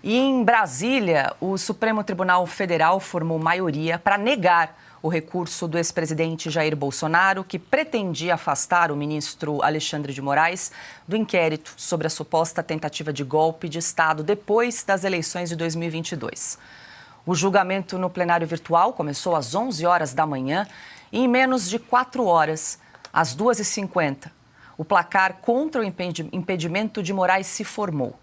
E em Brasília, o Supremo Tribunal Federal formou maioria para negar o recurso do ex-presidente Jair Bolsonaro, que pretendia afastar o ministro Alexandre de Moraes do inquérito sobre a suposta tentativa de golpe de Estado depois das eleições de 2022. O julgamento no plenário virtual começou às 11 horas da manhã e em menos de 4 horas, às 2h50, o placar contra o impedimento de Moraes se formou.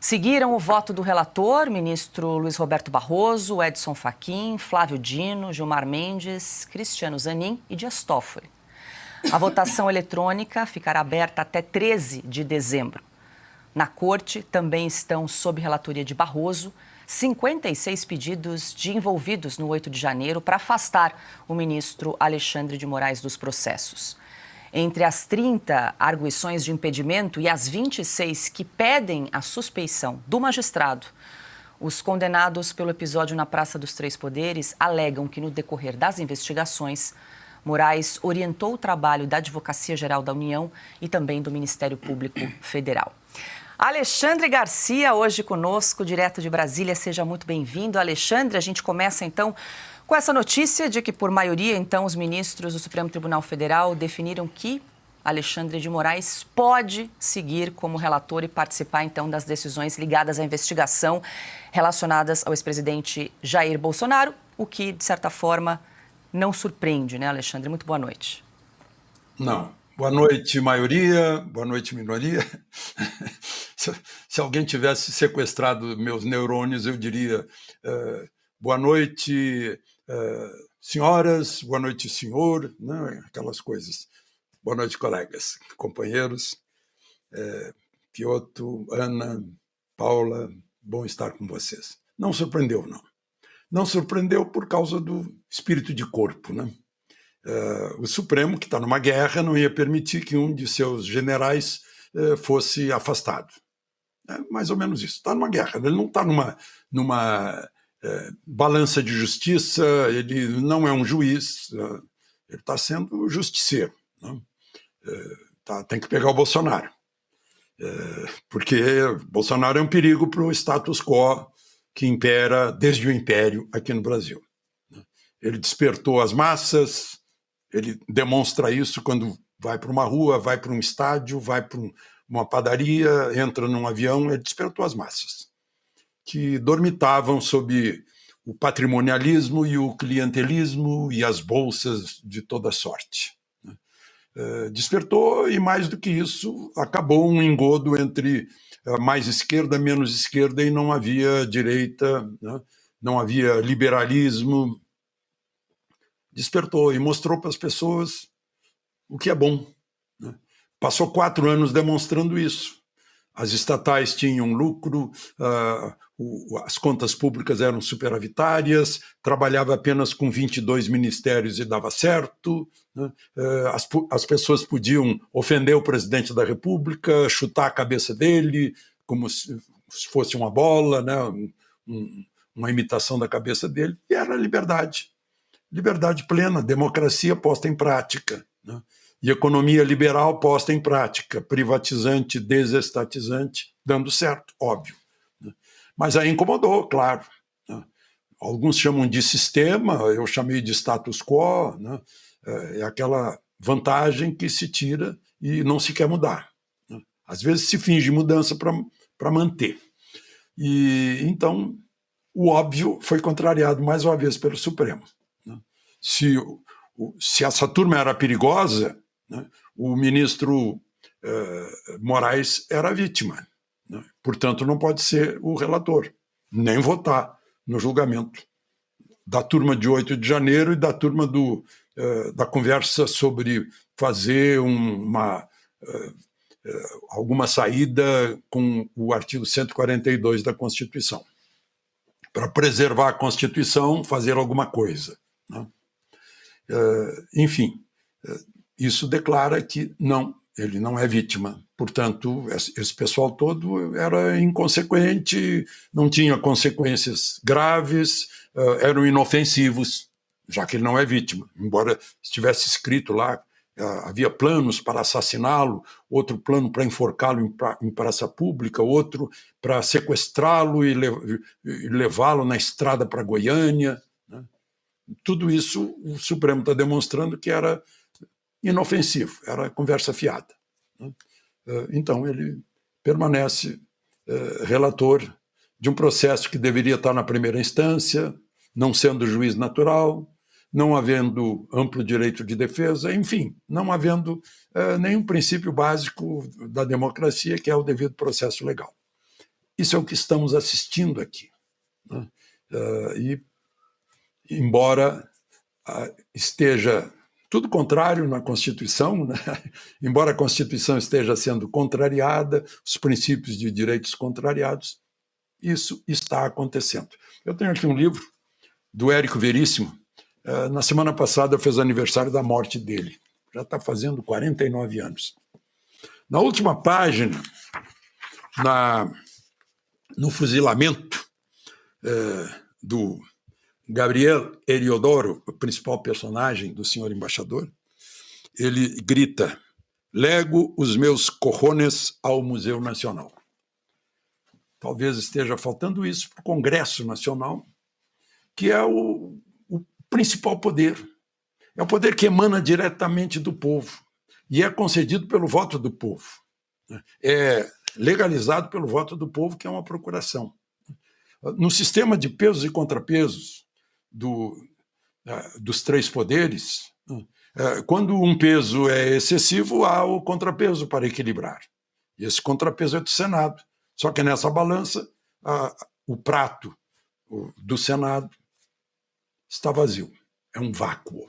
Seguiram o voto do relator, ministro Luiz Roberto Barroso, Edson Fachin, Flávio Dino, Gilmar Mendes, Cristiano Zanin e Dias Toffoli. A votação eletrônica ficará aberta até 13 de dezembro. Na corte também estão, sob relatoria de Barroso, 56 pedidos de envolvidos no 8 de janeiro para afastar o ministro Alexandre de Moraes dos processos. Entre as 30 arguições de impedimento e as 26 que pedem a suspeição do magistrado, os condenados pelo episódio na Praça dos Três Poderes alegam que, no decorrer das investigações, Moraes orientou o trabalho da Advocacia Geral da União e também do Ministério Público Federal. Alexandre Garcia, hoje conosco, direto de Brasília. Seja muito bem-vindo. Alexandre, a gente começa então com essa notícia de que, por maioria, então, os ministros do Supremo Tribunal Federal definiram que Alexandre de Moraes pode seguir como relator e participar, então, das decisões ligadas à investigação relacionadas ao ex-presidente Jair Bolsonaro, o que, de certa forma, não surpreende, né, Alexandre? Muito boa noite. Não. Boa noite, maioria. Boa noite, minoria. Se alguém tivesse sequestrado meus neurônios, eu diria boa noite, senhoras, boa noite, senhor, né? Aquelas coisas. Boa noite, colegas, companheiros. Piotr, Ana, Paula, bom estar com vocês. Não surpreendeu, não. Não surpreendeu por causa do espírito de corpo, né? O Supremo, que está numa guerra, não ia permitir que um de seus generais fosse afastado. É mais ou menos isso. Está numa guerra, ele não está numa balança de justiça, ele não é um juiz, ele está sendo justiceiro, né? Tem que pegar o Bolsonaro, porque Bolsonaro é um perigo para o status quo que impera desde o Império aqui no Brasil. Ele despertou as massas, ele demonstra isso quando vai para uma rua, vai para um estádio, vai para uma padaria, entra num avião, ele despertou as massas, que dormitavam sob o patrimonialismo e o clientelismo e as bolsas de toda sorte. Despertou e, mais do que isso, acabou um engodo entre mais esquerda, menos esquerda, e não havia direita, né? Não havia liberalismo. Despertou e mostrou para as pessoas o que é bom, né? Passou 4 anos demonstrando isso. As estatais tinham lucro, as contas públicas eram superavitárias, trabalhava apenas com 22 ministérios e dava certo, né? As pessoas podiam ofender o presidente da República, chutar a cabeça dele como se fosse uma bola, né? Uma imitação da cabeça dele, e era liberdade. Liberdade plena, democracia posta em prática, né? E economia liberal posta em prática, privatizante, desestatizante, dando certo, óbvio, né? Mas aí incomodou, claro, né? Alguns chamam de sistema, eu chamei de status quo, né? É aquela vantagem que se tira e não se quer mudar, né? Às vezes se finge mudança para manter. E então o óbvio foi contrariado mais uma vez pelo Supremo. Se essa turma era perigosa, né, o ministro Moraes era vítima, né? Portanto, não pode ser o relator, nem votar no julgamento da turma de 8 de janeiro e da turma da conversa sobre fazer alguma saída com o artigo 142 da Constituição. Para preservar a Constituição, fazer alguma coisa, né? Enfim, isso declara que não, ele não é vítima. Portanto, esse pessoal todo era inconsequente, não tinha consequências graves, eram inofensivos, já que ele não é vítima. Embora estivesse escrito lá, havia planos para assassiná-lo, outro plano para enforcá-lo em praça pública, outro para sequestrá-lo e levá-lo na estrada para Goiânia. Né? Tudo isso o Supremo está demonstrando que era inofensivo, era conversa fiada. Né? Então, ele permanece relator de um processo que deveria estar na primeira instância, não sendo juiz natural, não havendo amplo direito de defesa, enfim, não havendo nenhum princípio básico da democracia, que é o devido processo legal. Isso é o que estamos assistindo aqui. Né? E, embora esteja tudo contrário na Constituição, né? Embora a Constituição esteja sendo contrariada, os princípios de direitos contrariados, isso está acontecendo. Eu tenho aqui um livro do Érico Veríssimo. Na semana passada fez aniversário da morte dele. Já está fazendo 49 anos. Na última página, no fuzilamento do Gabriel Heliodoro, o principal personagem do senhor embaixador, ele grita: "Lego os meus cojones ao Museu Nacional". Talvez esteja faltando isso para o Congresso Nacional, que é o principal poder. É o poder que emana diretamente do povo e é concedido pelo voto do povo. É legalizado pelo voto do povo, que é uma procuração. No sistema de pesos e contrapesos dos três poderes, quando um peso é excessivo, há o contrapeso para equilibrar. E esse contrapeso é do Senado. Só que nessa balança, o prato do Senado está vazio. É um vácuo.